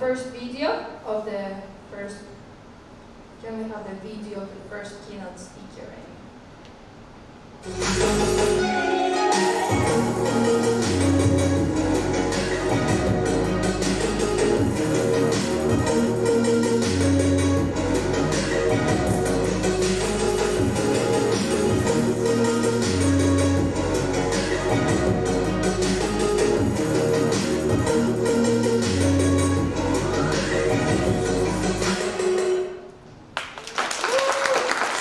first video of the first, can we have the video of the first keynote speaker?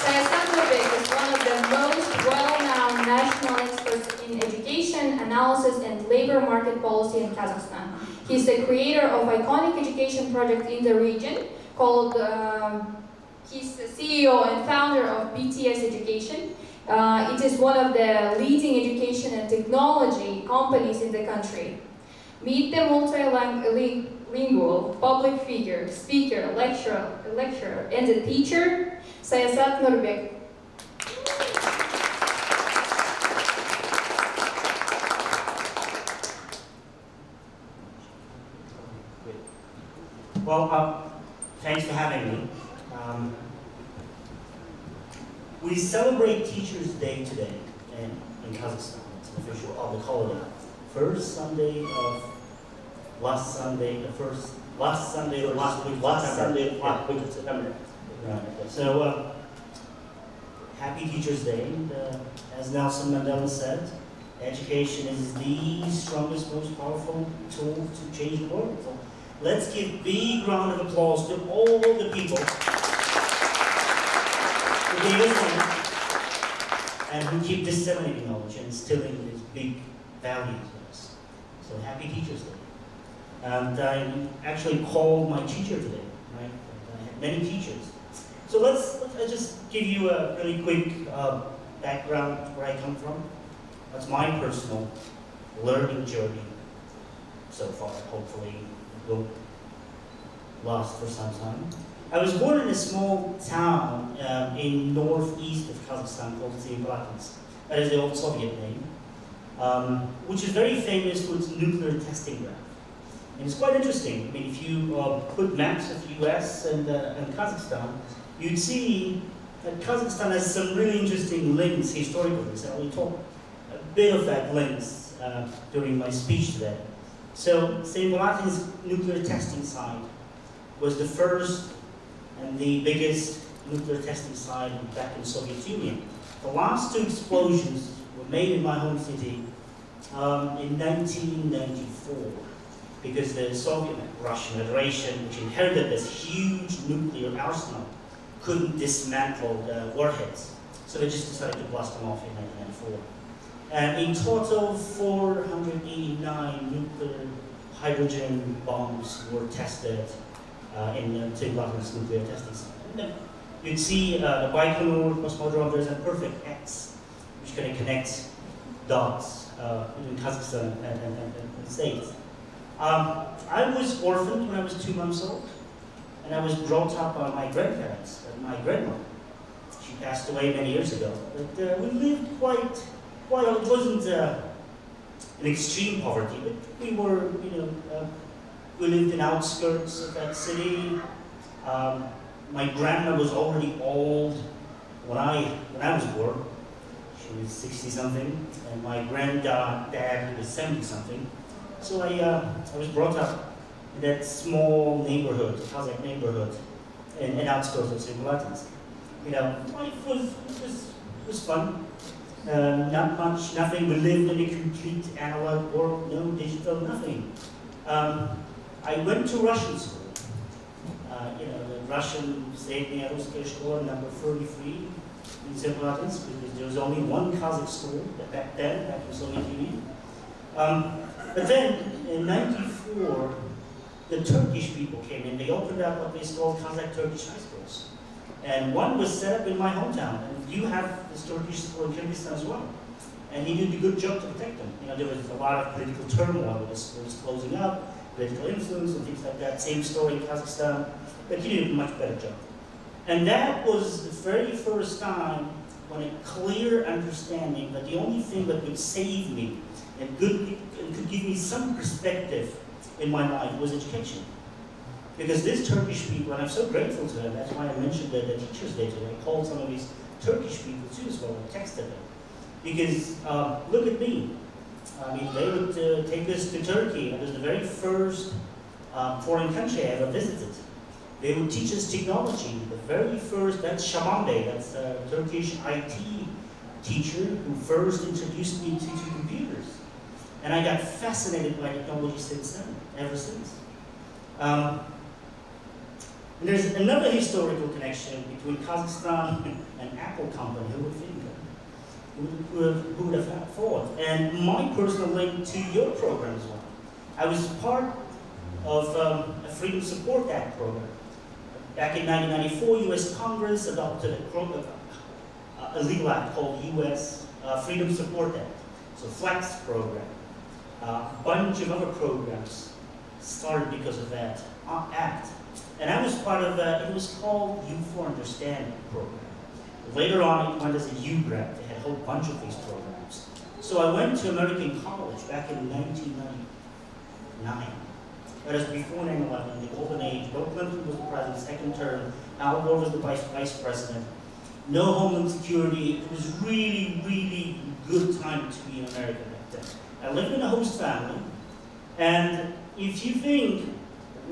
Sayasat Nurbek is one of the most well-known national experts in education, analysis, and labor market policy in Kazakhstan. He's the creator of iconic education project in the region called, he's the CEO and founder of BTS Education. It is one of the leading education and technology companies in the country. Meet the multilingual public figure, speaker, lecturer, and a teacher, Sayasat Nurbek. Well, thanks for having me. We celebrate Teachers' Day today in Kazakhstan. It's an official public holiday. Last Sunday of September. Right. So, happy Teachers' Day. And, as Nelson Mandela said, education is the strongest, most powerful tool to change the world. So let's give a big round of applause to all the people who gave us life and who keep disseminating knowledge and instilling these big values in us. So happy Teachers' Day. And I actually called my teacher today, right? I had many teachers. So let's just give you a really quick background where I come from. That's my personal learning journey so far. Hopefully it will last for some time. I was born in a small town in northeast of Kazakhstan called Sayasat. That is the old Soviet name, which is very famous for its nuclear testing ground. And it's quite interesting. I mean, if you put maps of the U.S. and Kazakhstan, you'd see that Kazakhstan has some really interesting links, historical links, and I will talk a bit of that links during my speech today. So, Sayasat's nuclear testing site was the first and the biggest nuclear testing site back in the Soviet Union. The last two explosions were made in my home city in 1994. Because the Soviet-Russian Federation, which inherited this huge nuclear arsenal, couldn't dismantle the warheads. So they just decided to blast them off in 1994. And in total, 489 nuclear hydrogen bombs were tested in Sayasat's nuclear testing site. And then you'd see the Baikonur Cosmodrome, there's a perfect X, which kind of connects dots between Kazakhstan and the States. I was orphaned when I was 2 months old, and I was brought up by my grandparents and my grandma. She passed away many years ago, but we lived quite well. It wasn't an extreme poverty, but we were, we lived in outskirts of that city. My grandma was already old when I was born. She was 60-something, and my granddad was 70-something. So I was brought up in that small neighborhood, Kazakh neighborhood, in outskirts of Sayasat. Life was fun. Not much, nothing. We lived in a complete analog world, no digital, nothing. I went to Russian school. The Russian State Russian School, number 33 in Sayasat, because there was only one Kazakh school back then, back in Soviet Union. But then, in '94, the Turkish people came in. They opened up what they called Kazakh-Turkish high schools. And one was set up in my hometown. And you have this Turkish school in Kyrgyzstan as well. And he did a good job to protect them. There was a lot of political turmoil with the schools closing up, political influence and things like that. Same story in Kazakhstan. But he did a much better job. And that was the very first time when a clear understanding that the only thing that would save me and could give me some perspective in my life was education. Because these Turkish people, and I'm so grateful to them, that's why I mentioned the Teachers Day today. I called some of these Turkish people too as well, I texted them. Because look at me. I mean, they would take us to Turkey. It was the very first foreign country I ever visited. They would teach us technology. The very first, that's Shaban Bey, that's a Turkish IT teacher who first introduced me to computers. And I got fascinated by technology since then, ever since. And there's another historical connection between Kazakhstan and Apple company. Who would think that? Who would have thought? And my personal link to your program as well. I was part of a Freedom Support Act program. Back in 1994, U.S. Congress adopted a legal act called U.S. Freedom Support Act. So FLEX program. A bunch of other programs started because of that act. And I was part of it was called Youth for Understanding program. Later on, it went as a U-Grant. They had a whole bunch of these programs. So I went to American college back in 1999. That is before 9/11, the golden age. Bill Clinton was the president, second term. Al Gore was the vice president. No homeland security. It was really, really good time to be in America back then. I lived in a host family. And if you think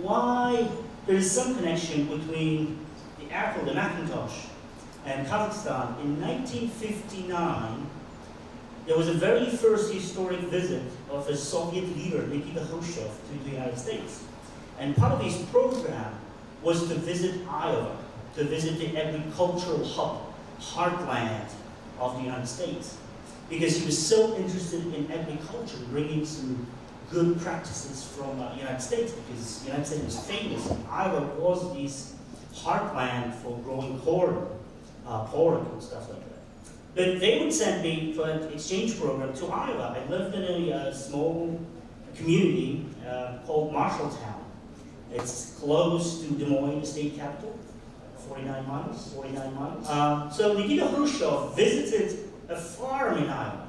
why there is some connection between the Apple, the Macintosh, and Kazakhstan, in 1959, there was a very first historic visit of a Soviet leader, Nikita Khrushchev, to the United States. And part of his program was to visit Iowa, to visit the agricultural hub, heartland of the United States. Because he was so interested in agriculture, bringing some good practices from the United States, because the United States was famous. Iowa was this heartland for growing corn, pork, and stuff like that. But they would send me for an exchange program to Iowa. I lived in a small community called Marshalltown. It's close to Des Moines, the state capital, 49 miles. So Nikita Khrushchev visited a farm in Iowa,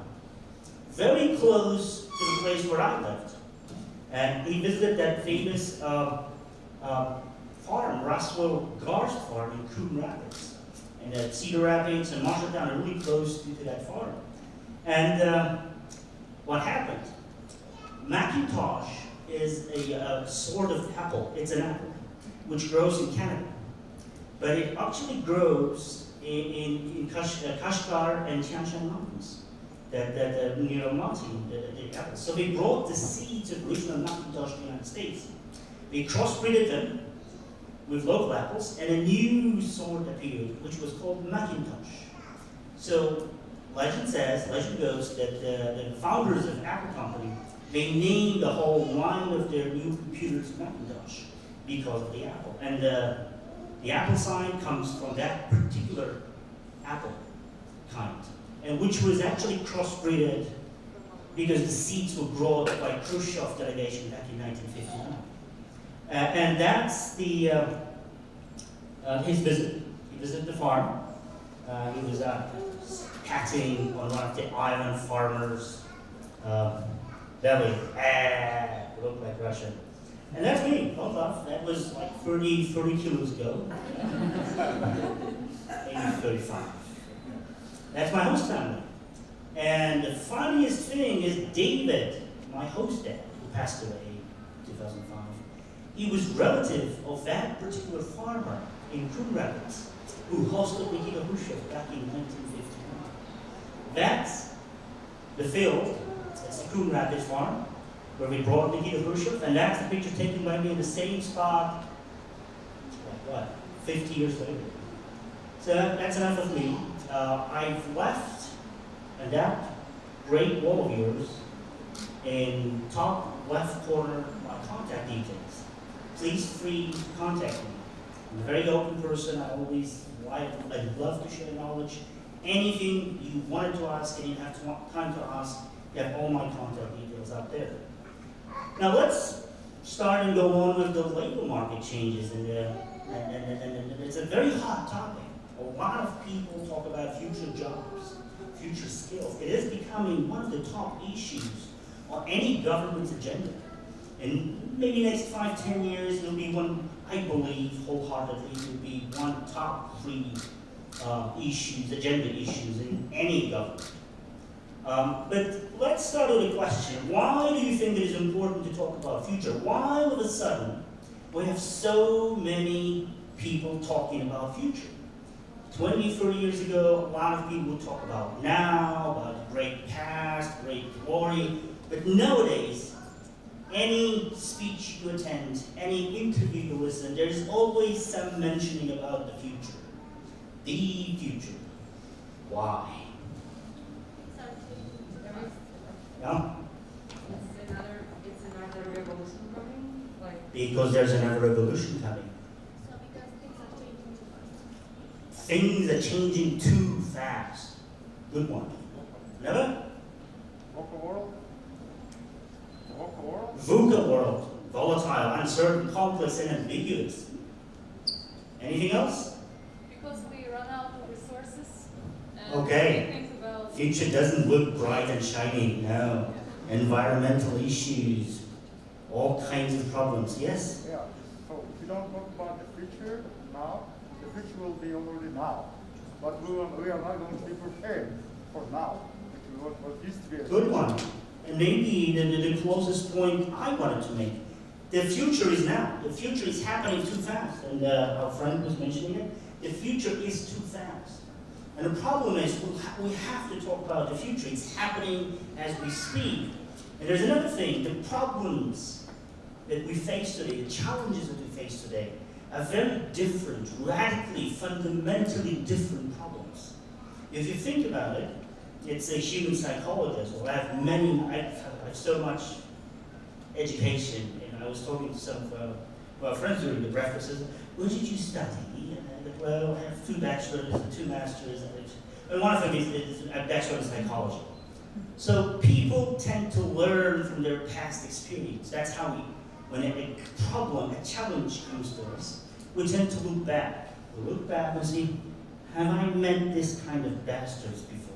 very close to the place where I lived. And he visited that famous farm, Roswell Garst Farm in Coon Rapids. And Cedar Rapids and Marshalltown are really close to that farm. And what happened? Macintosh is a sort of apple. It's an apple, which grows in Canada. But it actually grows in Kashgar and Tian Shan Mountains, mountain, the apples. So they brought the seeds of original Macintosh to the United States. They crossbreeded them with local apples, and a new sort appeared, which was called Macintosh. So legend goes that the founders of Apple Company, they named the whole line of their new computers Macintosh because of the apple. And the apple sign comes from that particular apple kind, and which was actually crossbreeded because the seeds were brought by Khrushchev delegation back in 1959. And that's his visit. He visited the farm. He was patting on one of the island farmers' belly. Looked like Russian. And that's me, don't laugh. That was like 30 kilos ago. Maybe 35. That's my host family. And the funniest thing is David, my host dad, who passed away in 2005. He was relative of that particular farmer in Coon Rapids who hosted Nikita Khrushchev back in 1959. That's the field, that's the Coon Rapids farm, where we brought Nikita Khrushchev, and that's the picture taken by me in the same spot, 50 years later. So that's enough of me. I've left, and that great wall of yours, in top left corner, my contact details. Please free to contact me. I'm a very open person. I'd love to share knowledge. Anything you wanted to ask and you have time to ask, you have all my contact details out there. Now let's start and go on with the labor market changes. And it's a very hot topic. A lot of people talk about future jobs, future skills. It is becoming one of the top issues on any government's agenda. in maybe next 5-10 years, it'll be one, I believe wholeheartedly, it will be one top 3 issues, agenda issues in any government. But let's start with a question. Why do you think it is important to talk about future? Why all of a sudden we have so many people talking about future? 20, 30 years ago, a lot of people would talk about now, about the great past, great glory. But nowadays, any speech you attend, any interview you listen, there's always some mentioning about the future. The future. Why? Yeah? It's another revolution coming? Because there's another revolution coming. So because things are changing too fast. Things are changing too fast. Good one. Another? VUCA world? The VUCA world? VUCA world. Volatile, uncertain, complex, and ambiguous. Anything else? Because we run out of resources. And Okay. we think about Future doesn't look bright and shiny, no. Environmental issues, all kinds of problems, yes? Yeah. So if you don't talk about the future now, the future will be already now. But we are not going to be prepared for now, which is what used to be. Good one. And maybe the closest point I wanted to make. The future is now. The future is happening too fast. And our friend was mentioning it. The future is too fast. And the problem is we have to talk about the future. It's happening as we speak. And there's another thing. The problems that we face today, the challenges that we face today, are very different, radically, fundamentally different problems. If you think about it, it's a human psychologist. Well, I have so much education, and I was talking to some of our friends during the breakfasts. Where did you study? And well, I have 2 bachelors and 2 masters, and one of them is a bachelor in psychology. So people tend to learn from their past experience. That's how when a problem, a challenge comes to us, we tend to look back. We look back and see, have I met this kind of bastards before?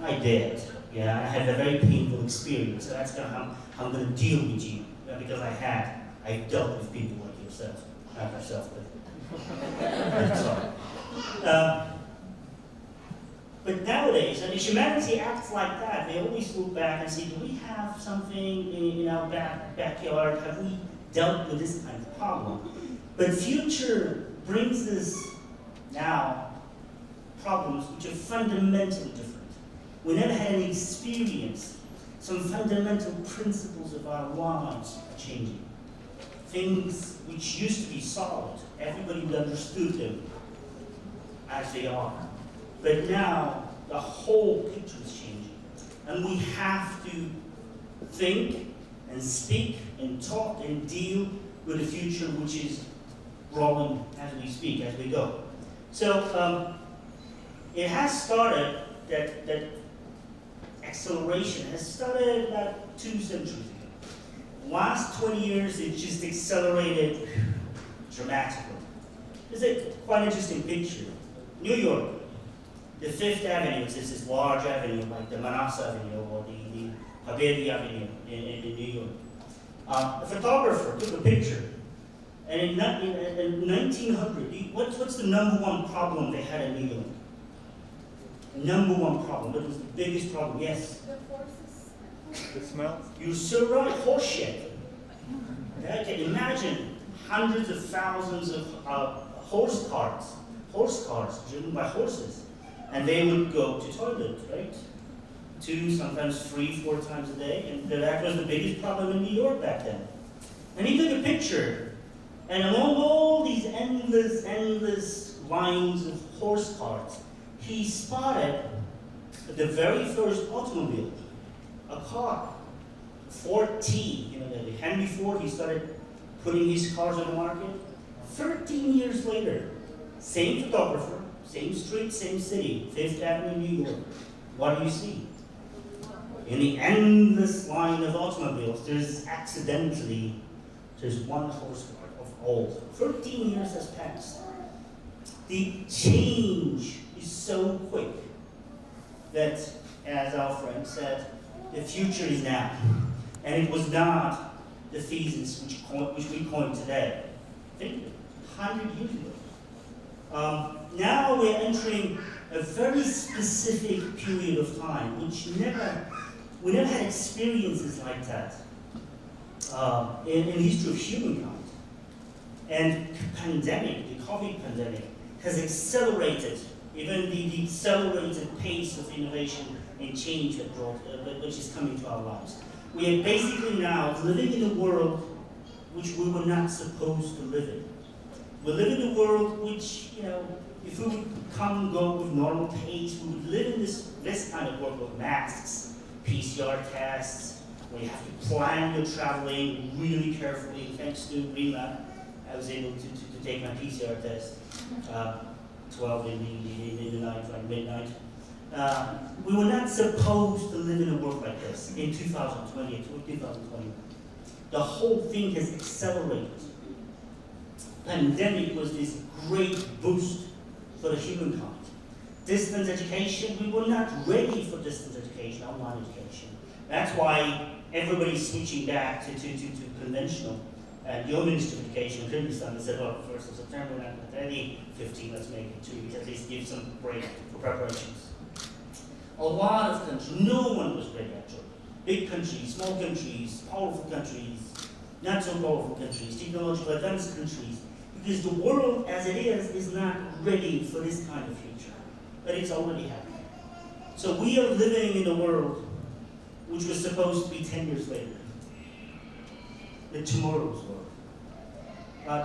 I did. Yeah, I had a very painful experience. So that's how I'm going to deal with you. Because I dealt with people like yourself. Not myself, but sorry. But nowadays, and if humanity acts like that, they always look back and say, do we have something in our backyard? Have we dealt with this kind of problem? But future brings us now problems which are fundamentally different. We never had any experience. Some fundamental principles of our lives are changing. Things which used to be solid, everybody would understood them as they are. But now, the whole picture is changing. And we have to think and speak and talk and deal with the future which is growing as we speak, as we go. So, it has started, that acceleration has started about 2 centuries ago. Last 20 years, it just accelerated dramatically. There's a quite interesting picture. New York. The Fifth Avenue is this large avenue, like the Manassa Avenue or the Haveli Avenue in New York. A photographer took a picture, and in 1900, what's the #1 problem they had in New York? #1 problem. What was the biggest problem? Yes? The forces. The smell? You're so right, horse shit. Okay, imagine hundreds of thousands of horse cars driven by horses. And they would go to toilet, right? 2, sometimes 3, 4 times a day. And that was the biggest problem in New York back then. And he took a picture. And among all these endless lines of horse carts, he spotted the very first automobile, a car, Ford T. You know, the Henry Ford, he started putting his cars on the market. 13 years later, same photographer, same street, same city, Fifth Avenue, New York. What do you see? In the endless line of automobiles, there's one horse car of old. 13 years has passed. The change is so quick that, as our friend said, the future is now. And it was not the thesis which we coined today. Think of it, 100 years ago. Now we're entering a very specific period of time, which we never had experiences like that in the history of humankind. And the pandemic, the COVID pandemic, has accelerated even the accelerated pace of innovation and change which is coming to our lives. We are basically now living in a world which we were not supposed to live in. We live in a world which, if we would come and go with normal pace, we would live in this kind of world with masks, PCR tests, where you have to plan your traveling really carefully. Thanks to Rima, I was able to take my PCR test 12 in the night, like midnight. We were not supposed to live in a world like this in 2020 or 2021. The whole thing has accelerated. Pandemic was this great boost for the humankind. Distance education, we were not ready for distance education, online education. That's why everybody's switching back to conventional. And your Minister of Education in Kyrgyzstan said, well, 1st of September, we're not ready, 15, let's make it 2 weeks, at least give some break for preparations. A lot of countries, no one was ready actually. Big countries, small countries, powerful countries, not so powerful countries, technologically advanced countries, because the world as it is not ready for this kind of future. But it's already happening. So we are living in a world which was supposed to be 10 years later. The tomorrow's world.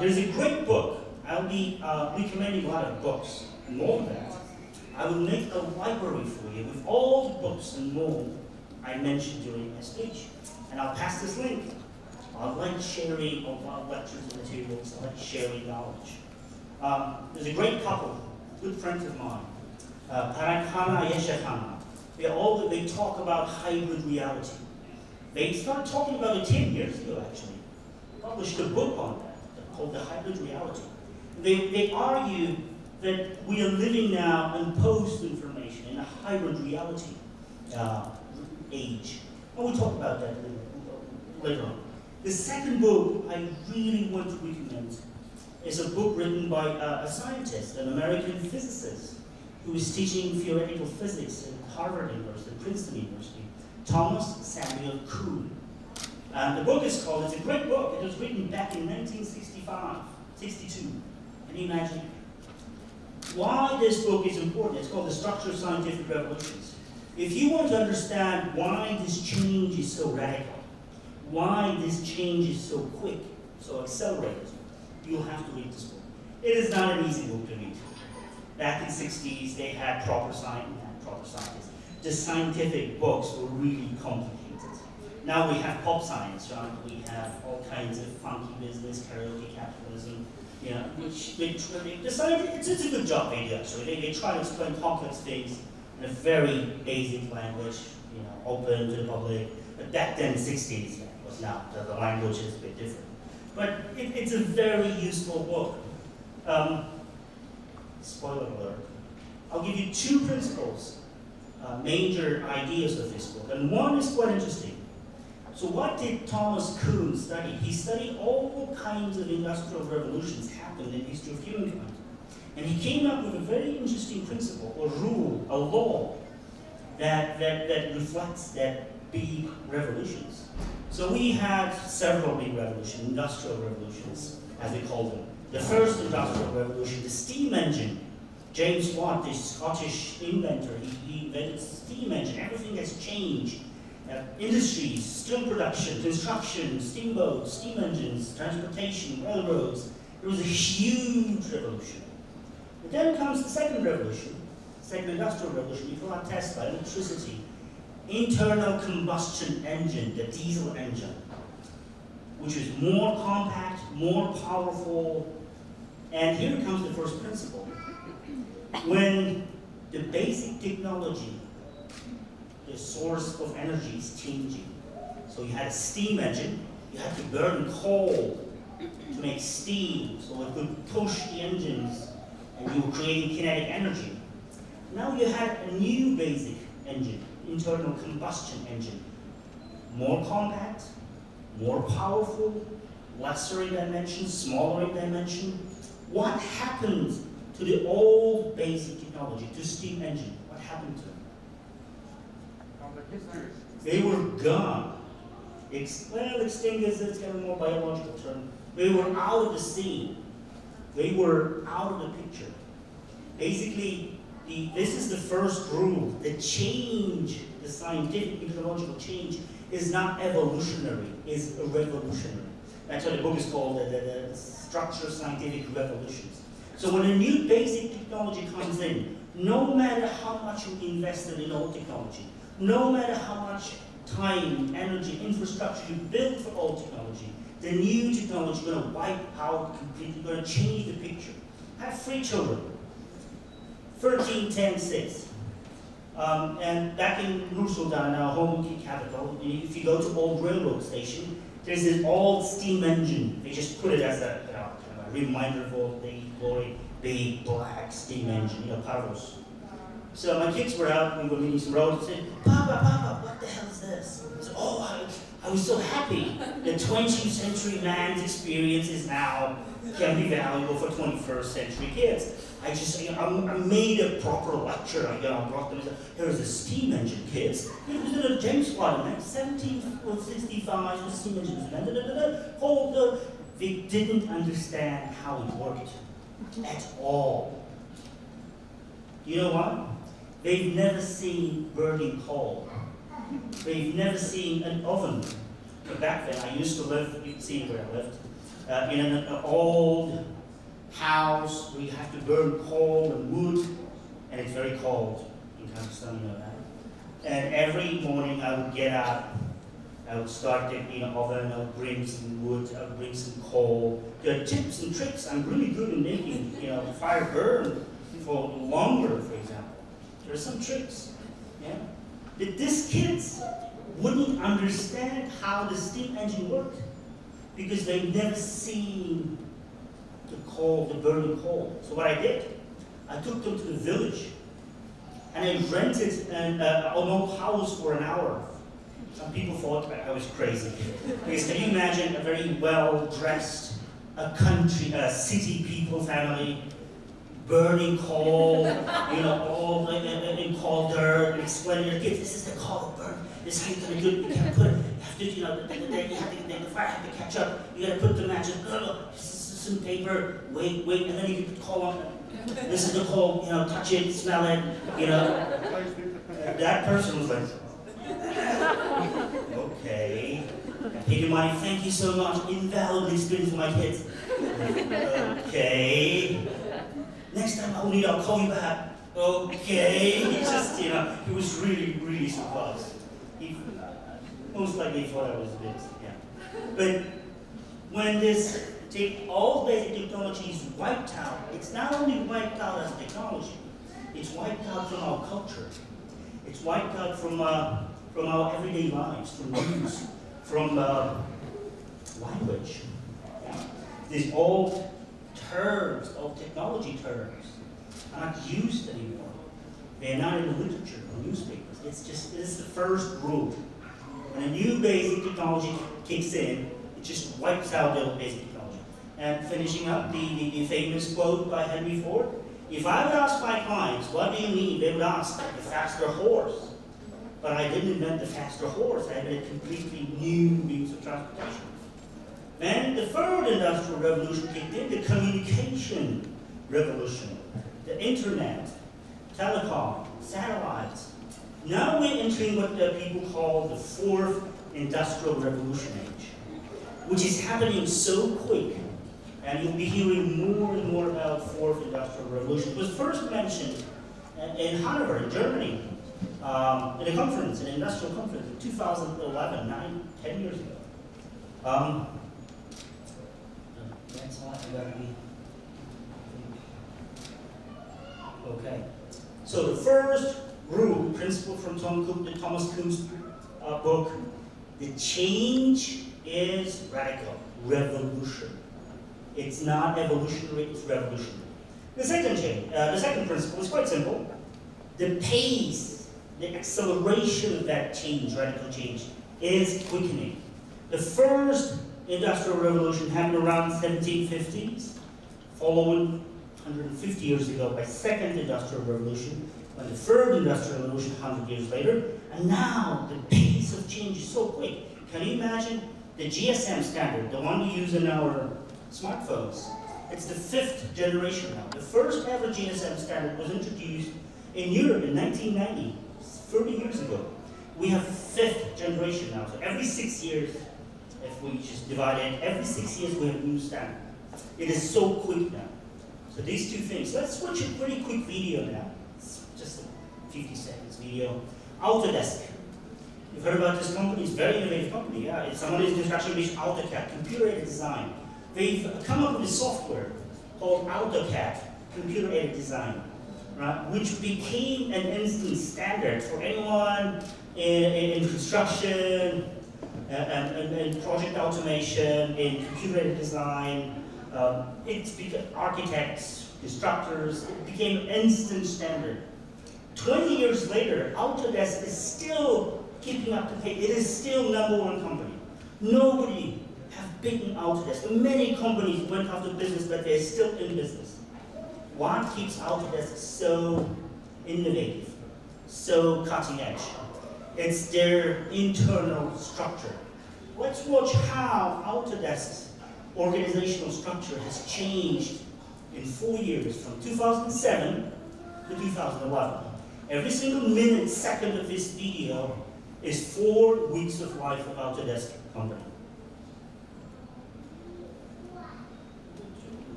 There's a great book. I'll be recommending a lot of books. And more than that, I will make a library for you with all the books and more I mentioned during my speech. And I'll pass this link. I like sharing a lot of lectures and materials. I like sharing knowledge. There's a great couple, good friends of mine, Parakhana and Yeshachana. They talk about hybrid reality. They started talking about it 10 years ago, actually. Published a book on that called The Hybrid Reality. They argue that we are living now in post-information, in a hybrid reality age. And we'll talk about that later on. The second book I really want to recommend is a book written by a scientist, an American physicist, who is teaching theoretical physics at Harvard University, Princeton University, Thomas Samuel Kuhn. The book is called, it's a great book, it was written back in 1965, 62. Can you imagine? Why this book is important, it's called The Structure of Scientific Revolutions. If you want to understand why this change is so radical, why this change is so quick, so accelerated, you'll have to read this book. It is not an easy book to read. Back in the 60s, they had proper scientists. The scientific books were really complicated. Now we have pop science, right? We have all kinds of funky business, karaoke capitalism, which the scientists, it's a good job they do actually. They try to explain complex things in a very basic language, open to the public. But back then, 60s, was not. The language is a bit different. But it's a very useful book. Spoiler alert. I'll give you two principles, major ideas of this book, and one is quite interesting. So what did Thomas Kuhn study? He studied all kinds of industrial revolutions happened in the history of humankind. And he came up with a very interesting principle, a rule, a law, that reflects that big revolutions. So we had several big revolutions, industrial revolutions, as we call them. The first industrial revolution, the steam engine. James Watt, this Scottish inventor, he invented the steam engine. Everything has changed. Industries, steel production, construction, steamboats, steam engines, transportation, railroads. It was a huge revolution. But then comes the second revolution, second industrial revolution. We call it Tesla, electricity. Internal combustion engine, the diesel engine, which is more compact, more powerful. And here comes the first principle. When the basic technology, the source of energy is changing. So you had a steam engine, you had to burn coal to make steam, so it could push the engines, and you were creating kinetic energy. Now you had a new basic engine, internal combustion engine. More compact, more powerful, lesser in dimension, smaller in dimension. What happened to the old basic technology, to steam engine? What happened to them? From the history. They were gone. Well, extinct is it's kind of more biological term. They were out of the scene. They were out of the picture. Basically, this is the first rule. The change, the scientific methodological change, is not evolutionary, is revolutionary. That's why the book is called the Structure of Scientific Revolutions. So when a new basic technology comes in, no matter how much you invested in old technology, no matter how much time, energy, infrastructure you build for old technology, the new technology is going to wipe out completely, going to change the picture. I have 3 children, 13, 10, 6. And back in Nur-Sultan, our home capital, if you go to old railroad station, there's this old steam engine. They just put it as a kind of a reminder of old glory, big black steam engine, Carlos. So my kids were out, we were meeting some roads, and said, Papa, what the hell is this? I said, oh, I was so happy. The 20th century man's experiences now can be valuable for 21st century kids. I made a proper lecture. I brought them. Here's a steam engine, kids. It was in a James Bond, 1765. The steam engine was invented. They didn't understand how it worked at all. You know what? They've never seen burning coal. They've never seen an oven. But back then, I used to live. You can see where I lived in an old house where you have to burn coal and wood, and it's very cold in Kazakhstan, you know that. And every morning I would get up, I would start the oven, I would bring some wood, I would bring some coal. There are tips and tricks. I'm really good in making fire burn for longer, for example. There are some tricks. Yeah? But these kids wouldn't understand how the steam engine worked because they've never seen the burning coal. So what I did, I took them to the village and I rented an old house for an hour. Some people thought I was crazy. Because can you imagine a very well-dressed, city people family, burning coal, all in coal dirt, and explaining to their kids, this is the coal burn. This is going to be good. You can't put it. You have to, the fire have to catch up. You got to put the matches. Some paper, wait, and then you can put coal on it. This is the coal, touch it, smell it, That person was like, okay, I paid your money, thank you so much, invaluable experience for my kids. Okay, next time I'll call you back. Okay, he was really, really surprised. Most likely thought I was a bit, But when this all basic technology is wiped out, it's not only wiped out as technology, it's wiped out from our culture. It's wiped out from our everyday lives, from news, from language. These old terms, old technology terms, are not used anymore. They're not in the literature or newspapers. It's the first rule. When a new basic technology kicks in, it just wipes out the old basic technology. And finishing up the famous quote by Henry Ford, if I would ask my clients, what do you need? They would ask, the faster horse. But I didn't invent the faster horse. I invented a completely new means of transportation. Then the third industrial revolution kicked in, the communication revolution. The internet, telecom, satellites. Now we're entering what people call the fourth industrial revolution age, which is happening so quick. And you'll be hearing more and more about fourth industrial revolution. It was first mentioned in Hanover, in Germany, in a conference, an industrial conference in 2011, 10 years ago. Next slide, you gotta be. Okay. So the first rule, principle from Thomas Kuhn's book, the change is radical, revolution. It's not evolutionary, it's revolutionary. The second principle is quite simple. The pace, the acceleration of that change, radical change, is quickening. The first industrial revolution happened around 1750s, followed 150 years ago by second industrial revolution, and the third industrial revolution 100 years later. And now the pace of change is so quick. Can you imagine the GSM standard, the one we use in our smartphones? It's the 5th generation now. The first ever GSM standard was introduced in Europe in 1990, 30 years ago. We have 5th generation now. So every 6 years, if we just divide it, every 6 years we have a new standard. It is so quick now. So these two things. Let's watch a pretty quick video now. It's just a 50 seconds video. Autodesk. You've heard about this company. It's a very innovative company. Yeah, it's someone who's actually used AutoCAD, computer-aided design. They've come up with a software called AutoCAD, computer-aided design, right, which became an instant standard for anyone in construction, and project automation, in computer-aided design. It's because architects, constructors, it became an instant standard. 20 years later, Autodesk is still keeping up to pace. It is still #1 company. Nobody have beaten Autodesk. Many companies went out of business, but they're still in business. What keeps Autodesk so innovative, so cutting edge? It's their internal structure. Let's watch how Autodesk's organizational structure has changed in 4 years, from 2007 to 2011. Every single minute, second of this video is 4 weeks of life of Autodesk company.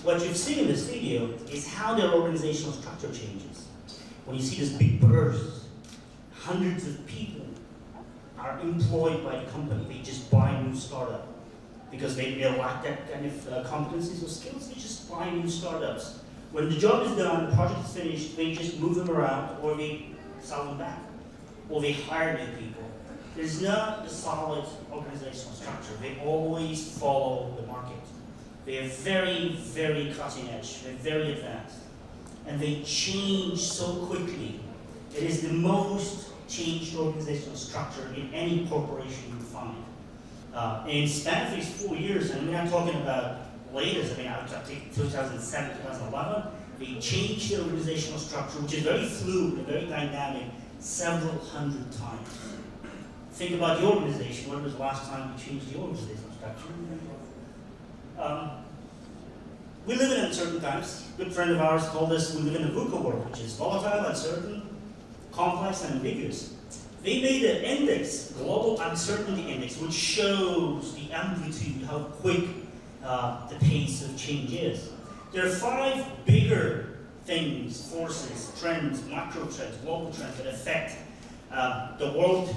What you've seen in this video is how their organizational structure changes. When you see this big burst, hundreds of people are employed by the company. They just buy a new startup because they lack that kind of competencies or skills. They just buy new startups. When the job is done, the project is finished, they just move them around, or they sell them back, or they hire new people. There's not a solid organizational structure. They always follow the market. They are very, very cutting edge. They're very advanced. And they change so quickly. It is the most changed organizational structure in any corporation you find. In span of these 4 years, and we're not talking about latest, I mean, I would take 2007, 2011, they changed the organizational structure, which is very fluid and very dynamic, several hundred times. Think about your organization. When was the last time you changed your organizational structure? We live in uncertain times. A good friend of ours told us we live in a VUCA world, which is volatile, uncertain, complex, and ambiguous. They made an index, Global Uncertainty Index, which shows the amplitude, how quick the pace of change is. There are 5 bigger things, forces, trends, macro trends, global trends that affect the world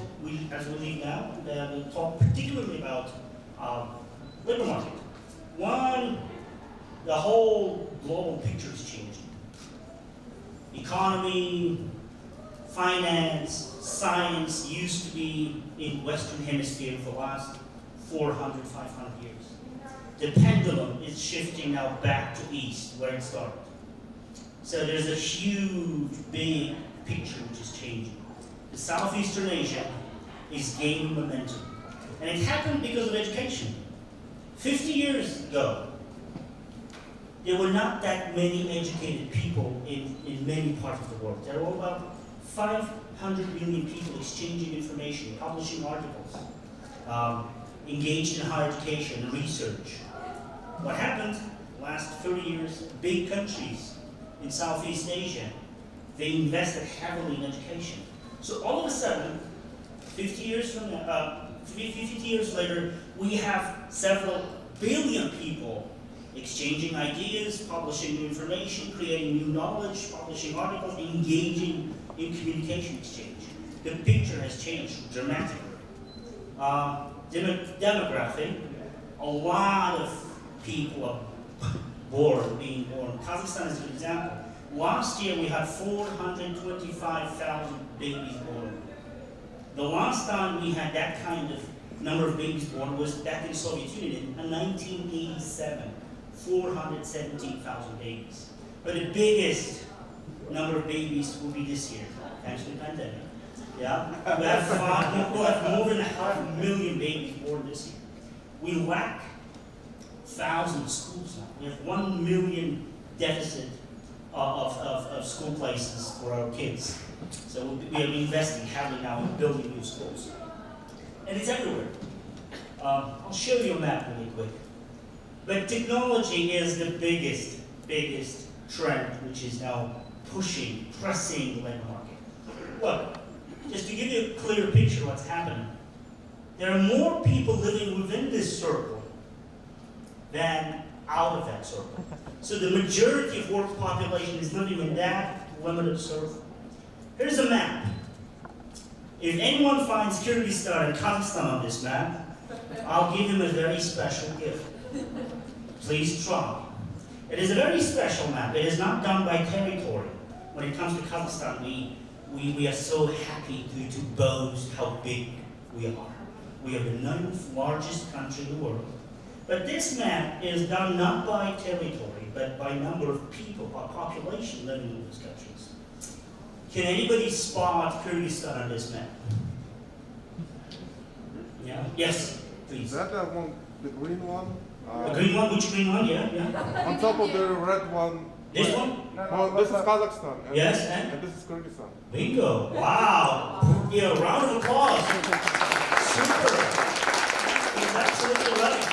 as we live now. We'll talk particularly about labor market. One, the whole global picture is changing. Economy, finance, science used to be in Western Hemisphere for the last 400, 500 years. The pendulum is shifting now back to East, where it started. So there's a huge, big picture which is changing. The Southeastern Asia is gaining momentum. And it happened because of education. 50 years ago, there were not that many educated people in many parts of the world. There were about 500 million people exchanging information, publishing articles, engaged in higher education and research. What happened last 30 years, big countries in Southeast Asia, they invested heavily in education. So all of a sudden, 50 years later, we have several billion people exchanging ideas, publishing new information, creating new knowledge, publishing articles, engaging in communication exchange. The picture has changed dramatically. Demographic, a lot of people are being born. Kazakhstan is an example. Last year we had 425,000 babies born. The last time we had that kind of number of babies born was back in the Soviet Union in 1987, 417,000 babies. But the biggest number of babies will be this year, thanks to the pandemic. Yeah, we'll have more than 500,000 babies born this year. We lack thousands of schools now. We have 1 million deficit of school places for our kids. So we are investing heavily now in building new schools. And it's everywhere. I'll show you a map really quick. But technology is the biggest trend which is now pressing the labor market. Look, just to give you a clear picture of what's happening, there are more people living within this circle than out of that circle. So the majority of world population is living in that limited circle. Here's a map. If anyone finds Kyrgyzstan and Kazakhstan on this map, I'll give him a very special gift. Please try. It is a very special map. It is not done by territory. When it comes to Kazakhstan, we are so happy to boast how big we are. We are the 9th largest country in the world. But this map is done not by territory, but by number of people, by population living in those countries. Can anybody spot Kyrgyzstan on this map? Yeah? Yes, please. Is that one, the green one? The green one? Which green one? Yeah. On top of the red one. This one? No, this is Kazakhstan. And Yes, and this is Kyrgyzstan. Bingo! Wow! Yeah, round of applause. Super! He's absolutely right.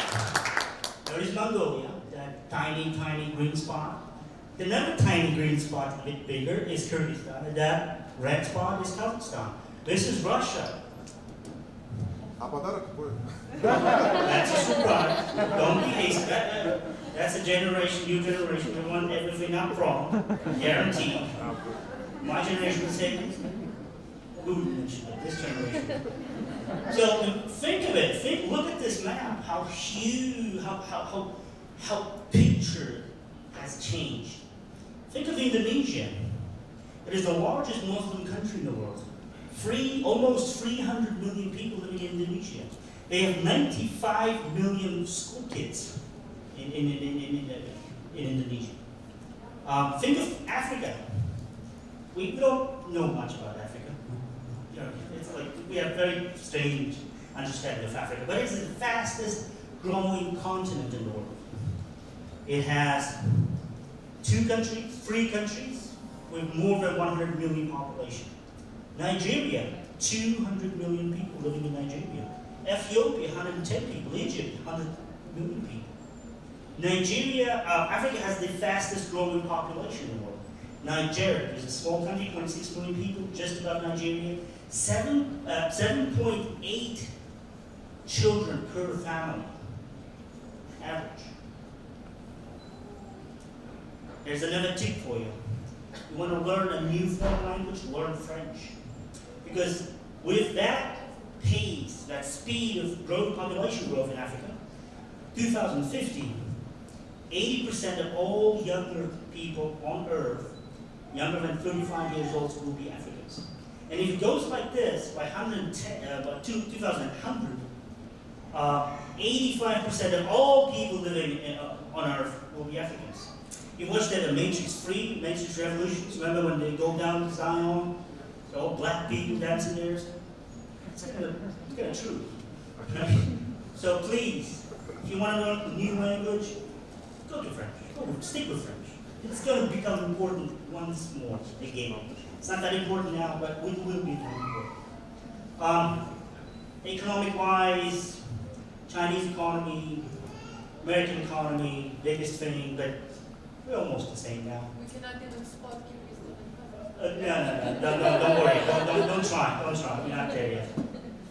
There is Mongolia, that tiny green spot. Another tiny green spot, a bit bigger, is Kyrgyzstan, and that red spot is Kazakhstan. This is Russia. А подарок какой? That's a surprise. Don't be hasty. That's a generation, new generation. We want everything up front, guaranteed. My generation would say, who mentioned it? This generation. So think of it. Look at this map. How huge, how picture has changed. Think of Indonesia. It is the largest Muslim country in the world. Almost 300 million people living in Indonesia. They have 95 million school kids in Indonesia. Think of Africa. We don't know much about Africa. You know, it's like we have very strange understanding of Africa, but it's the fastest growing continent in the world. It has three countries with more than 100 million population. Nigeria, 200 million people living in Nigeria. Ethiopia, 110 people. Egypt, 100 million people. Africa has the fastest growing population in the world. Nigeria is a small country, 26 million people, just above Nigeria. 7.8 children per family, average. There's another tip for you. You want to learn a new foreign language, learn French. Because with that pace, that speed of population growth in Africa, 2050, 80% of all younger people on Earth, younger than 35 years old, will be Africans. And if it goes like this, by 2100, 85% of all people living on Earth will be Africans. You watched that Matrix Revolutions, remember when they go down to Zion, all black people dancing there? It's kind of true. So please, if you want to learn a new language, go to French. Stick with French. It's going to become important once more again. It's not that important now, but it will be important. Economic-wise, Chinese economy, American economy, biggest thing, but we're almost the same now. We cannot even spot No, don't worry. Don't try. We're not there yet.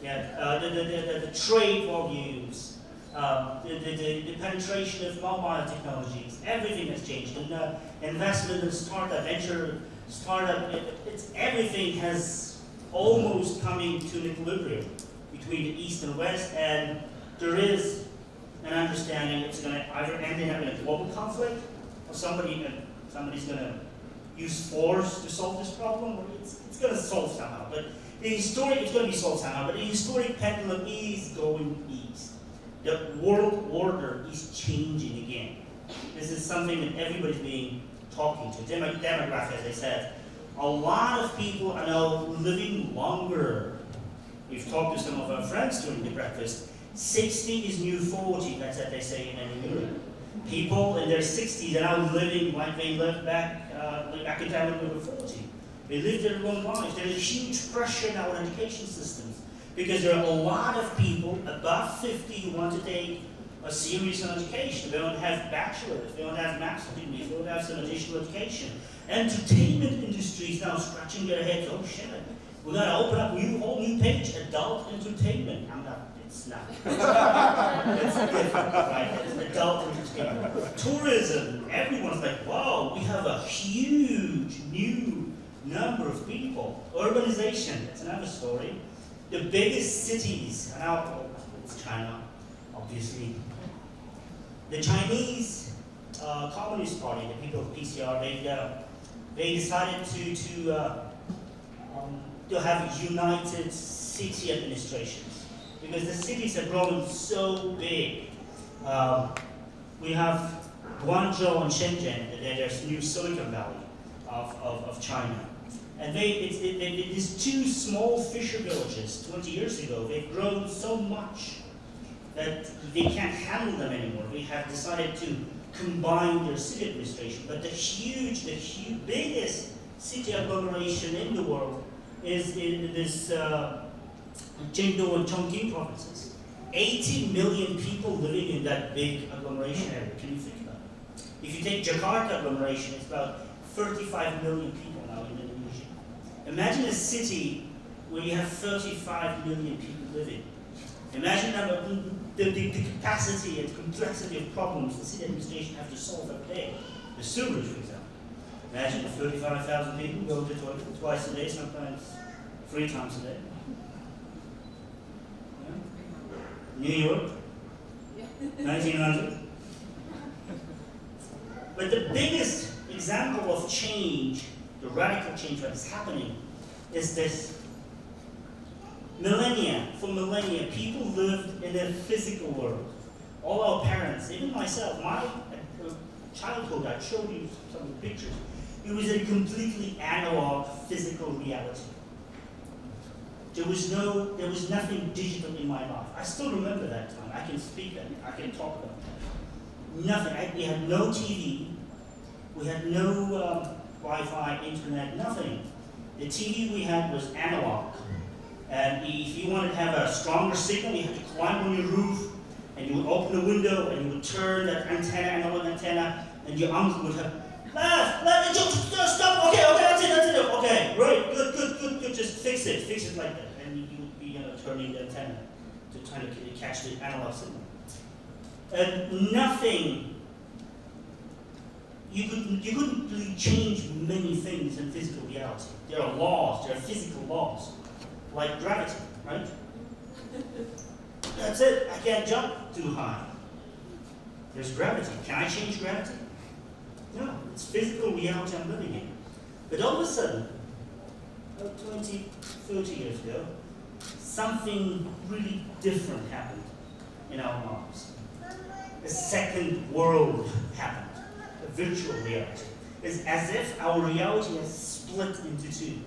Yeah, the trade volumes, the penetration of mobile technologies, everything has changed. And investment in startup, venture startup, everything has almost coming to an equilibrium between the East and West, and there is an understanding it's going to either end in a global conflict, or somebody's going to use force to solve this problem, or it's going to solve somehow. But it's going to be solved somehow, but the historic pendulum is going east. The world order is changing again. This is something that everybody's being talking to. Demographics, as I said. A lot of people are now living longer. We've talked to some of our friends during the breakfast. 60 is new 40, that's what they say in Europe. People in their 60s are now living like they lived back in time when they were 40. They live their long lives. There's a huge pressure now on education systems because there are a lot of people above 50 who want to take a serious education. They don't have bachelor's, they don't have master's degrees, they don't have some additional education. Entertainment industries now scratching their heads, oh shit, we're going to open up a whole new page, adult entertainment. It's not. It's different, right? It's adult entertainment. Tourism, everyone's like, wow, we have a huge new number of people. Urbanization, that's another story. The biggest cities, now it's China, obviously. The Chinese Communist Party, the people of PCR, they decided to have united city administrations because the cities are growing so big. We have Guangzhou and Shenzhen, there's new Silicon Valley of China. And these two small fisher villages 20 years ago, they've grown so much that they can't handle them anymore. We have decided to combine their city administration. But the biggest city agglomeration in the world is in this Chengdu and Chongqing provinces. 80 million people living in that big agglomeration area. Can you think about it? If you take Jakarta agglomeration, it's about 35 million people now in Indonesia. Imagine a city where you have 35 million people living. Imagine the capacity and complexity of problems the city administration have to solve every day. The sewage, for example. Imagine 35,000 people go to the toilet twice a day, sometimes 3 times a day. Yeah. New York, 1900. But the biggest example of change, the radical change that is happening, is this. For millennia, people lived in a physical world. All our parents, even myself, my childhood, I showed you some of the pictures. It was a completely analog, physical reality. There was nothing digital in my life. I still remember that time. I can speak that. I can talk about that. Nothing. We had no TV. We had no Wi-Fi, internet, nothing. The TV we had was analog. And if you wanted to have a stronger signal, you had to climb on your roof, and you would open the window, and you would turn that antenna, analog antenna, and your uncle would have, stop, okay, that's it, okay, right, good, just fix it like that. And you would be turning the antenna to try to catch the analog signal. And nothing, you couldn't really change many things in physical reality. There are laws, there are physical laws. Like gravity, right? That's it. I can't jump too high. There's gravity. Can I change gravity? No. It's physical reality I'm living in. But all of a sudden, 20, 30 years ago, something really different happened in our lives. A second world happened. A virtual reality. It's as if our reality has split into two.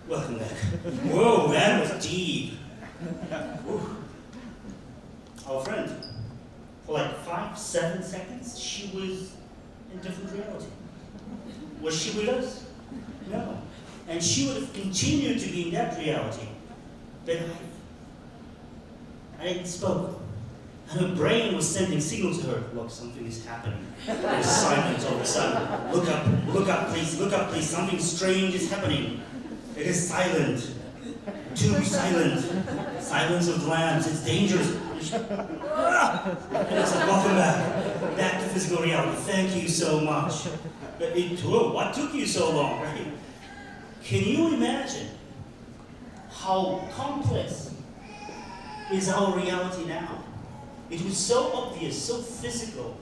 Welcome back. Whoa, that was deep. Our friend, for like 5-7 seconds, she was in different reality. Was she with us? No. And she would have continued to be in that reality, but I didn't spoke. And her brain was sending signals to her. Look, something is happening. There's silence all of a sudden. Look up, please. Something strange is happening. It is silent. Too silent. Silence of the lambs. It's dangerous. And it's like, welcome back to physical reality. Thank you so much. But what took you so long, right? Can you imagine how complex is our reality now? It was so obvious, so physical,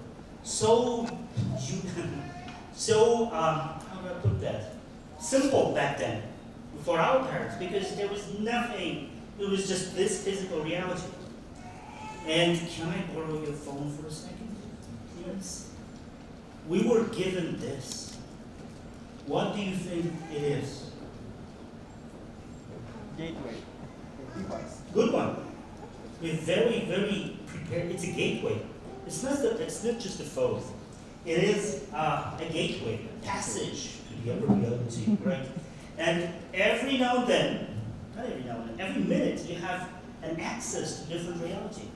so how do I put that? Simple back then for our parents, because there was nothing. It was just this physical reality. And can I borrow your phone for a second, please? We were given this. What do you think it is? Gateway. Device. Good one. We're very, very prepared. It's a gateway. It's not just a phone. It is a gateway, a passage to the other reality, right? And every now and then, not every now and then, every minute you have an access to different reality,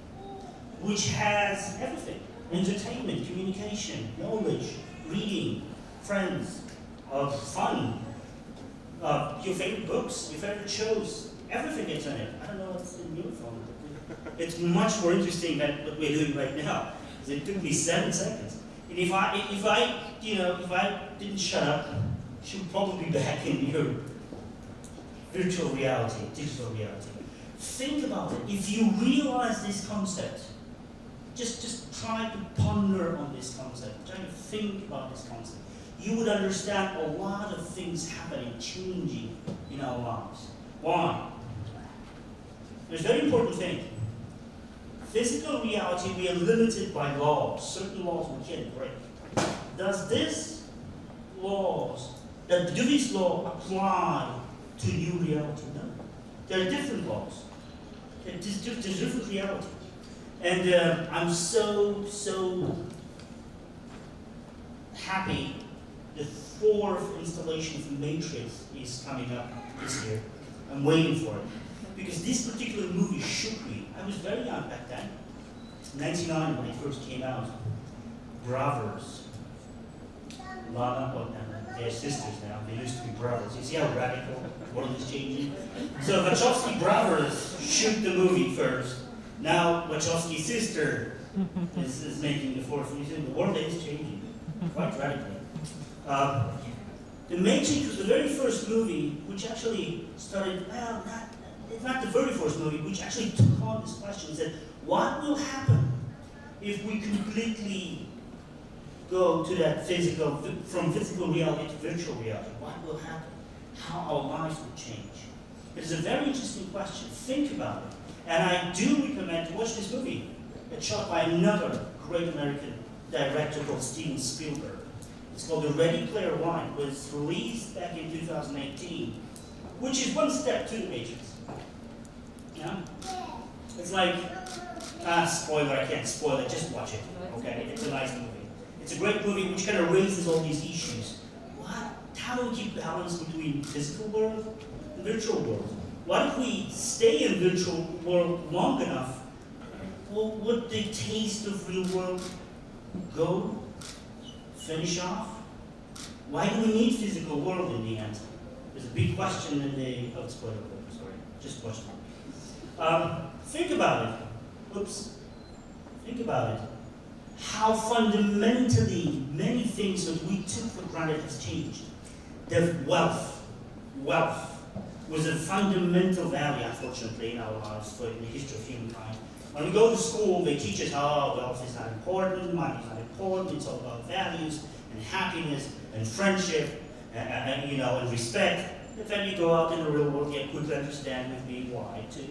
which has everything: entertainment, communication, knowledge, reading, friends, fun, your favorite books, your favorite shows, everything gets in it. I don't know what's in your phone. It's much more interesting than what we're doing right now. Because it took me 7 seconds. And if I didn't shut up, she'd probably be back in your virtual reality, digital reality. Think about it. If you realize this concept, just try to ponder on this concept. Try to think about this concept. You would understand a lot of things happening, changing in our lives. Why? There's a very important thing. Physical reality, we are limited by laws. Certain laws we can't break. Do these laws apply to new reality? No. There are different laws. There's different reality. And I'm so happy the 4th installation of Matrix is coming up this year. I'm waiting for it. Because this particular movie shook me. I was very young back then. 99 when it first came out. Brothers. They're sisters now. They used to be brothers. You see how radical the world is changing? So Wachowski brothers shoot the movie first. Now Wachowski's sister is making the 4th season. The world is changing quite radically. The Matrix was the very first movie which actually started, not the very first movie, which actually took on this question and said, what will happen if we completely go to that from physical reality to virtual reality? What will happen? How our lives will change? It is a very interesting question. Think about it. And I do recommend to watch this movie. It's shot by another great American director called Steven Spielberg. It's called The Ready Player One. It was released back in 2018, which is one step to the Matrix. Yeah? It's like, spoiler, I can't spoil it, just watch it, okay? It's a nice movie. It's a great movie which kind of raises all these issues. How do we keep balance between physical world and virtual world? What if we stay in virtual world long enough? Well, would the taste of real world go? Finish off? Why do we need physical world in the end? There's a big question in the spoiler, sorry, just question. Think about it. Oops. Think about it. How fundamentally many things that we took for granted has changed. The wealth was a fundamental value, unfortunately, in our lives in the history of humankind. When we go to school, they teach us, wealth is not important, money is not important, it's all about values and happiness and friendship and respect. But then you go out in the real world, you quickly understand we've been lied to.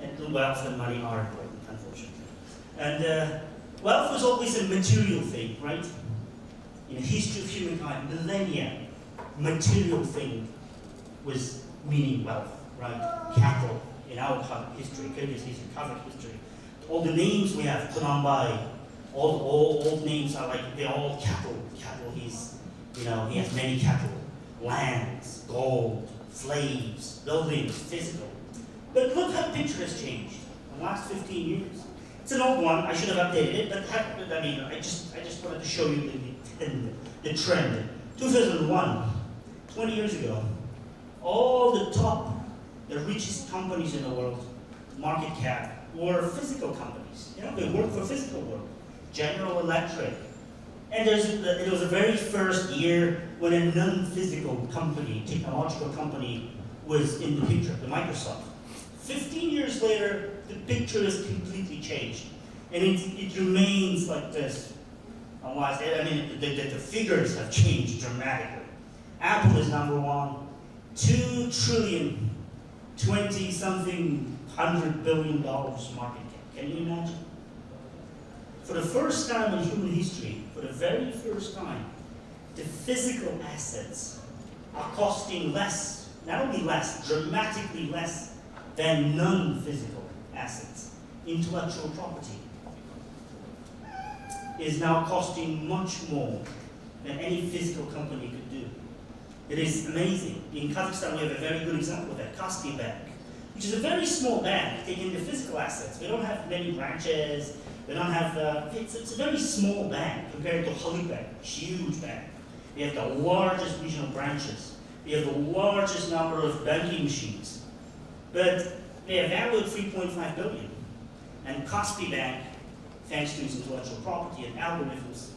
And wealth and money are important, unfortunately. And wealth was always a material thing, right? In the history of humankind, millennia, material thing was meaning wealth, right? Cattle, in our history, Kyrgyz history, Kazakh history. All the names we have, Tunanbai, all names are like, they're all cattle. Cattle, he has many cattle. Lands, gold, slaves, buildings, physical. But look how the picture has changed in the last 15 years. It's an old one. I should have updated it, but I mean, I just wanted to show you the trend. 2001, 20 years ago, all the richest companies in the world, market cap, were physical companies. You know, they work for physical work. General Electric. And it was the very first year when a non-physical company, technological company, was in the picture, the Microsoft. 15 years later, the picture has completely changed. And it remains like this. Unless, I mean, the figures have changed dramatically. Apple is number one, 2 trillion, 20-something $100 billion market cap. Can you imagine? For the first time in human history, for the very first time, the physical assets are costing less, not only less, dramatically less than non-physical assets. Intellectual property is now costing much more than any physical company could do. It is amazing. In Kazakhstan, we have a very good example of that, Kaspi Bank, which is a very small bank taking the physical assets. We don't have many branches. We don't have, it's a very small bank compared to Halyk Bank, huge bank. We have the largest regional branches. We have the largest number of banking machines. But they are valued 3.5 billion. And Kaspi Bank, thanks to its intellectual property and algorithms,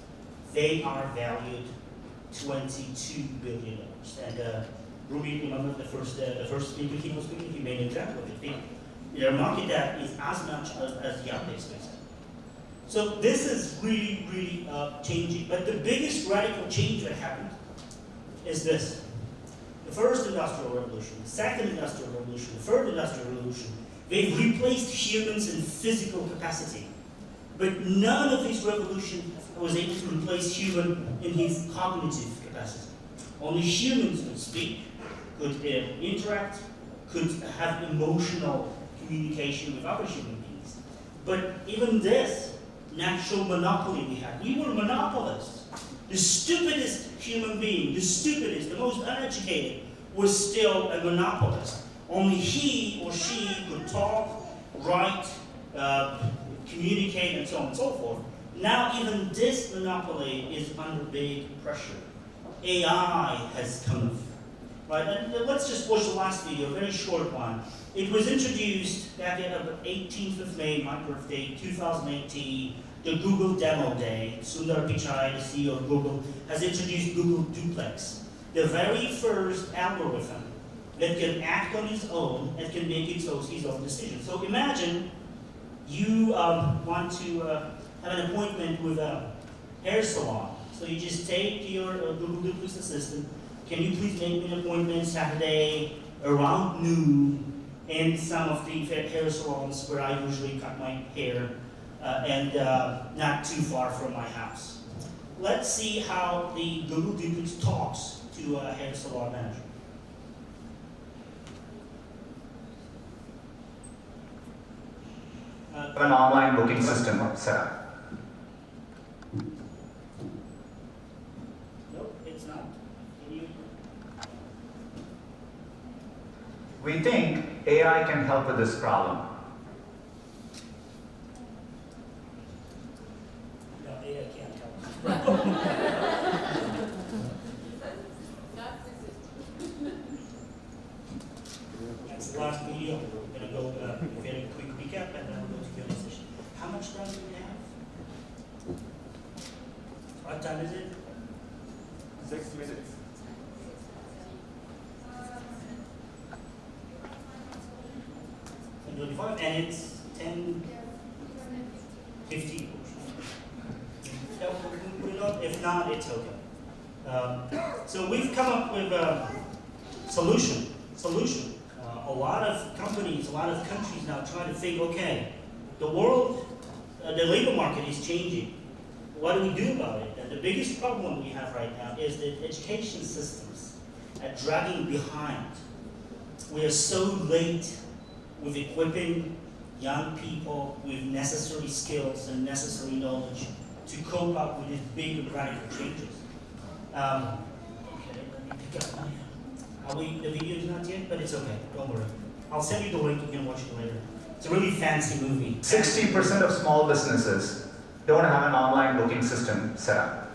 they are valued $22 billion. And Ruby, remember the first speaker, keynote speaker, he made an example of it. Their market cap is as much as Yandex. So this is really, really changing. But the biggest radical change that happened is this. The first industrial revolution, the second industrial revolution, the third industrial revolution, they've replaced humans in physical capacity. But none of these revolutions was able to replace human in his cognitive capacity. Only humans could speak, could interact, could have emotional communication with other human beings. But even this natural monopoly we had, we were monopolists. The stupidest human being, the stupidest, the most uneducated, was still a monopolist. Only he or she could talk, write, communicate, and so on and so forth. Now even this monopoly is under big pressure. AI has come, right? And let's just watch the last video, a very short one. It was introduced back on the 18th of May, my birthday, 2018, the Google Demo Day. Sundar Pichai, the CEO of Google, has introduced Google Duplex, the very first algorithm that can act on its own and can make his own decisions. So imagine you want to have an appointment with a hair salon. So you just take your Google Duplex assistant, can you please make me an appointment Saturday around noon in some of the hair salons where I usually cut my hair and not too far from my house. Let's see how the Google Duplex talks to a hair salon manager. An online booking system set up. Nope, it's not. Can you? We think AI can help with this problem. No, AI can't help. That's the last video. We're going to go very quick recap and then we'll go to Q&A session. How much time do we have? What time is it? 6 minutes. And it's 10:50. If not, it's okay. So we've come up with a solution. A lot of companies, a lot of countries now try to think, okay, the world, the labor market is changing. What do we do about it? And the biggest problem we have right now is that education systems are dragging behind. We are so late with equipping young people with necessary skills and necessary knowledge to cope up with these big and radical changes. Okay, let me pick up my, the video is not yet, but it's okay, don't worry. I'll send you the link, you can watch it later. It's a really fancy movie. 60% of small businesses don't have an online booking system set up.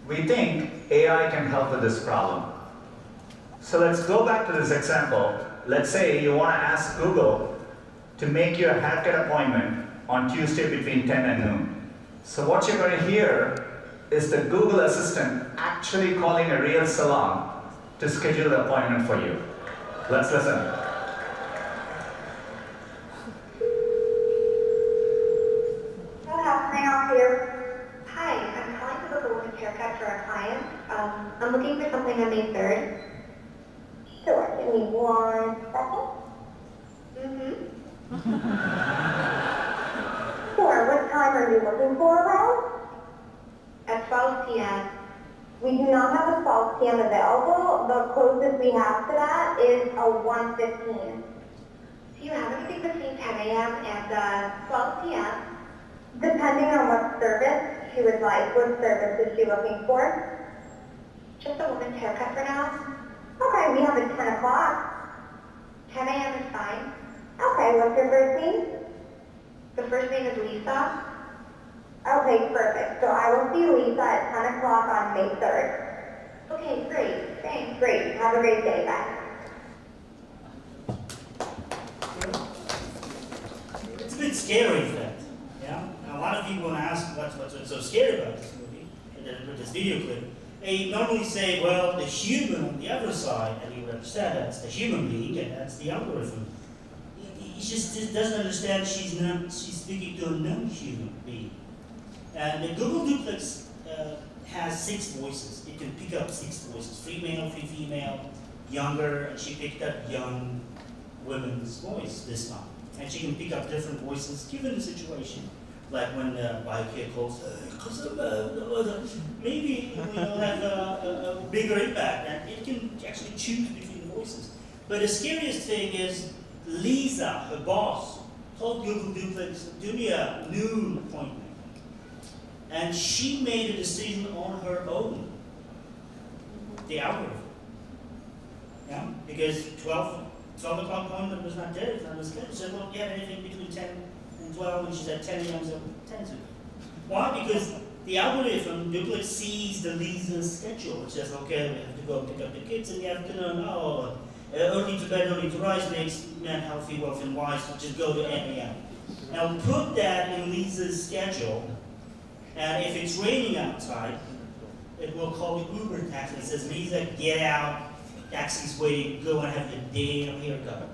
We think AI can help with this problem. So let's go back to this example. Let's say you want to ask Google to make you a haircut appointment on Tuesday between 10 and noon. So what you're going to hear is the Google Assistant actually calling a real salon to schedule the appointment for you. Let's listen. How can I help you? Hi, I'm calling to book a woman's haircut for a client. I'm looking for something on May 3rd. Sure, give me 1 second. Sure, what time are you looking for around? At 12 p.m. We do not have a 12 p.m. available. The closest we have to that is a 1:15. Do you have anything between 10 a.m. and 12 p.m.? Depending on what service she would like, what service is she looking for? Just a woman's haircut for now. Okay, we have it 10 o'clock. 10 a.m. is fine. Okay, what's your first name? The first name is Lisa. Okay, perfect. So I will see Lisa at 10 o'clock on May 3rd. Okay, great. Thanks, great. Have a great day. Bye. It's a bit scary, in fact. Yeah? And a lot of people ask what's so scary about this movie, with this video clip. They normally say, well, the human on the other side, and you would understand that's the human being, and that's the algorithm. He just doesn't understand she's speaking to a non-human being. And the Google Duplex has 6 voices. It can pick up 6 voices, 3 male, 3 female, younger, and she picked up young women's voice this time. And she can pick up different voices given the situation. Like when the bike here calls, maybe it will have a bigger impact, and it can actually choose between the voices. But the scariest thing is Lisa, her boss, told Google Duplex, do me a noon appointment. And she made a decision on her own, the algorithm. Yeah? Because 12 o'clock appointment was not there, it's not as good. So, well, you have anything between 10 and 12, and she's at 10 a.m., so 10 to. Why? Because the algorithm, Duplex sees the Lisa's schedule. It says, okay, we have to go pick up the kids in the afternoon. Oh, early to bed, early to rise makes men healthy, wealthy, and wise, so just go to 10 a.m. Now put that in Lisa's schedule, and if it's raining outside, it will call the Uber taxi. It says, Lisa, get out, taxi's waiting, go and have your damn haircut.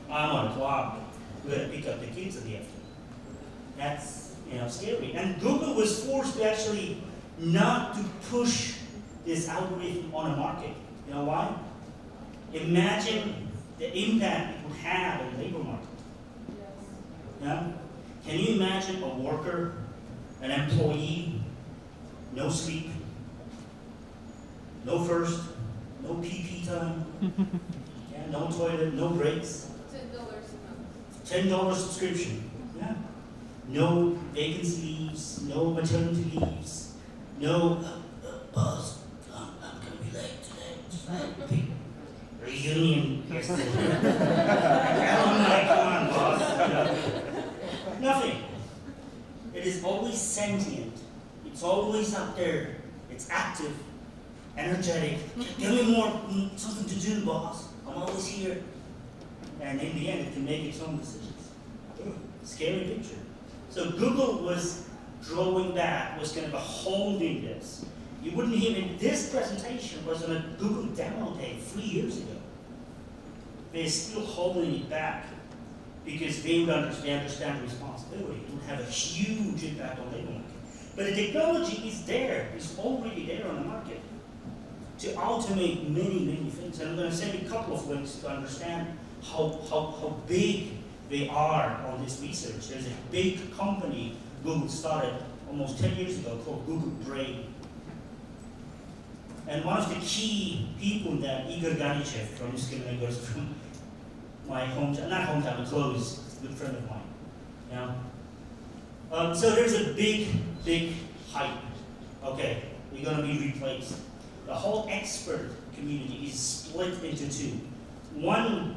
I'm on the clock. We're going to pick up the kids in the afternoon. That's, scary. And Google was forced to actually not to push this algorithm on a market. You know why? Imagine the impact it would have on the labor market. Yeah? Can you imagine a worker, an employee, no sleep, no first, no PP time, yeah, no toilet, no breaks, $10 subscription, yeah, no vacancy leaves, no maternity leaves, no boss, I'm gonna be late today. Reunion yesterday. Alumni, come on, boss. Nothing. It is always sentient. It's always up there. It's active, energetic. Give me more, something to do, boss. I'm always here. And in the end, it can make its own decisions. Scary picture. So Google was drawing back, was kind of holding this. You wouldn't even, this presentation was on a Google demo day 3 years ago. They're still holding it back because they understand the responsibility. It would have a huge impact on labor market. But the technology is there, it's already there on the market to automate many, many things. And I'm going to send you a couple of links to understand how big they are on this research. There's a big company Google started almost 10 years ago called Google Brain. And one of the key people in that, Igor Ganichev from USC, from my hometown, not hometown, but close, good friend of mine. Yeah? So there's a big hype. Okay, we're going to be replaced. The whole expert community is split into two. One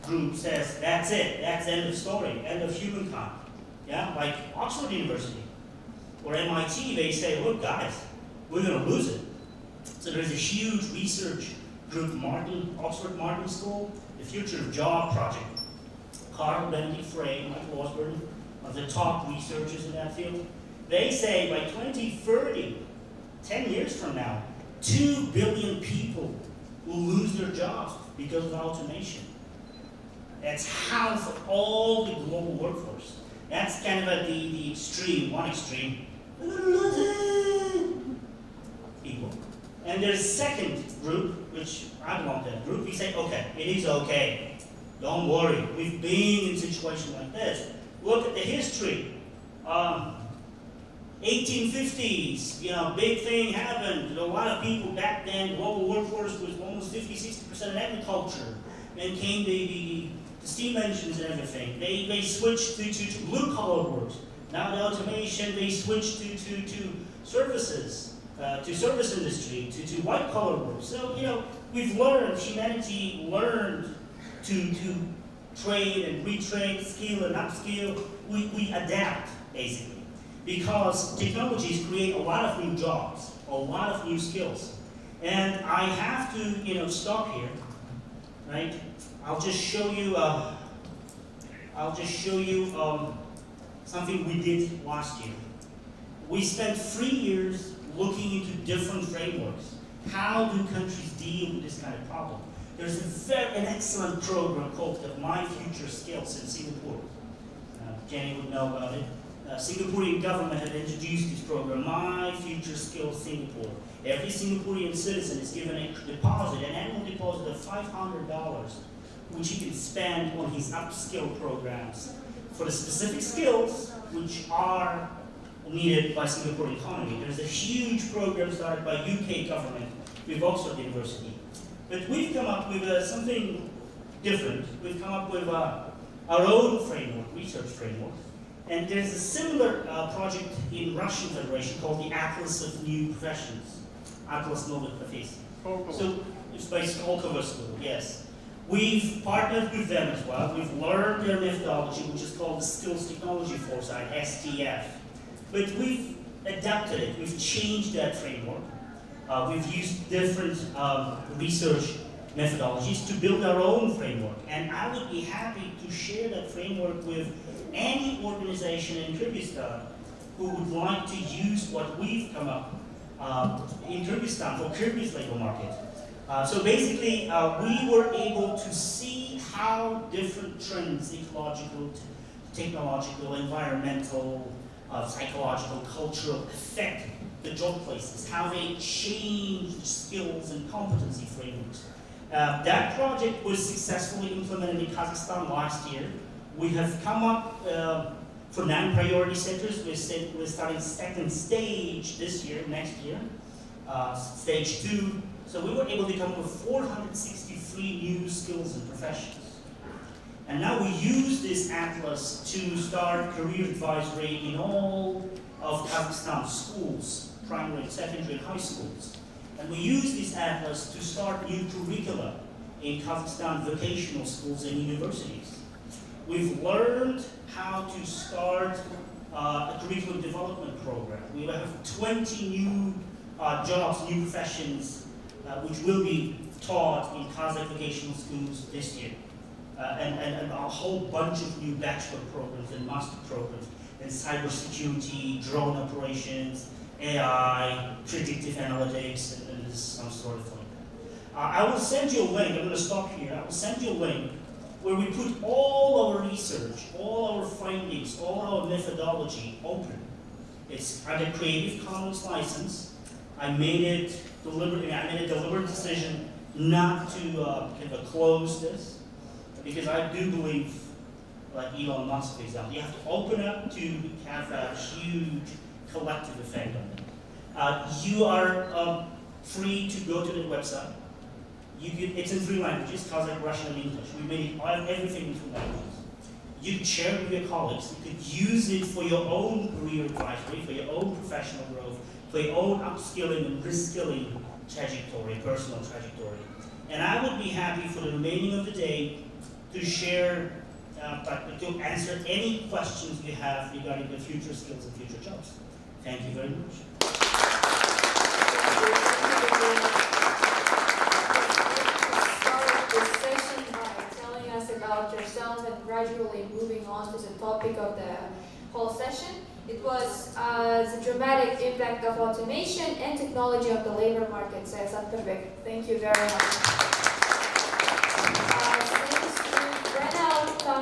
group says, that's it, that's end of story, end of humankind. Yeah, like Oxford University or MIT, they say, look guys, we're going to lose it. So there's a huge research group, Oxford Martin School, the Future of Job Project. Carl Benedict Frey, Michael Osborne, are the top researchers in that field. They say by 2030, 10 years from now, 2 billion people will lose their jobs because of automation. That's half of all the global workforce. That's kind of at the extreme, one extreme. We're going to lose it! People. And there's a second group, which I belong to that group. We say, okay, it is okay. Don't worry. We've been in a situation like this. Look at the history. 1850s, big thing happened. A lot of people back then, global workforce was almost 50-60% in agriculture. Then came the steam engines and everything. They switched to blue-collar work. Now the automation, they switched to services, to service industry, to white-collar work. So, we've learned, humanity learned to train and retrain, skill and upskill. We adapt, basically. Because technologies create a lot of new jobs, a lot of new skills. And I have to, stop here, right? I'll just show you something we did last year. We spent 3 years looking into different frameworks. How do countries deal with this kind of problem? There's an excellent program called the My Future Skills in Singapore. Jenny would know about it. Singaporean government had introduced this program, My Future Skills Singapore. Every Singaporean citizen is given a deposit, an annual deposit of $500, which he can spend on his upskill programs for the specific skills which are needed by Singaporean economy. There's a huge program started by UK government with Oxford University. But we've come up with something different. We've come up with our own framework, research framework. And there's a similar project in Russian Federation called the Atlas of New Professions. Atlas Novых Профессий. So it's by Skolkovo School, yes. We've partnered with them as well. We've learned their methodology, which is called the Skills Technology Foresight, STF. But we've adapted it. We've changed that framework. We've used different research methodologies to build our own framework. And I would be happy to share that framework with any organization in Kyrgyzstan who would like to use what we've come up in Kyrgyzstan for Kyrgyz labor market. So basically, we were able to see how different trends, ecological, technological, environmental, psychological, cultural, affect the job places, how they change skills and competency frameworks. That project was successfully implemented in Kazakhstan last year. We have come up for 9 priority centers. We're starting second stage this year, next year, stage 2. So we were able to come up with 463 new skills and professions. And now we use this atlas to start career advisory in all of Kazakhstan's schools, primary, secondary, and high schools. And we use this atlas to start new curricula in Kazakhstan vocational schools and universities. We've learned how to start a curriculum development program. We have 20 new jobs, new professions, which will be taught in Kazakh vocational schools this year. And a whole bunch of new bachelor programs and master programs in cybersecurity, drone operations, AI, predictive analytics, and some sort of thing. I will send you a link. I'm going to stop here. I will send you a link where we put all our research, all our findings, all our methodology open. It's under Creative Commons license. I made it deliberately. I made a deliberate decision not to kind of close this, because I do believe, like Elon Musk, for example, you have to open up to have a huge collective effect on it. You are free to go to the website. It's in 3 languages, Kazakh, Russian, and English. We made everything in 2 languages. You could share it with your colleagues. You could use it for your own career advisory, for your own professional growth, for your own upskilling and reskilling trajectory, personal trajectory. And I would be happy for the remaining of the day to share, to answer any questions you have regarding the future skills and future jobs. Thank you very much. Start this session by telling us about yourself and gradually moving on to the topic of the whole session. It was the dramatic impact of automation and technology on the labor market. Sayasat Nurbek. Thank you very much.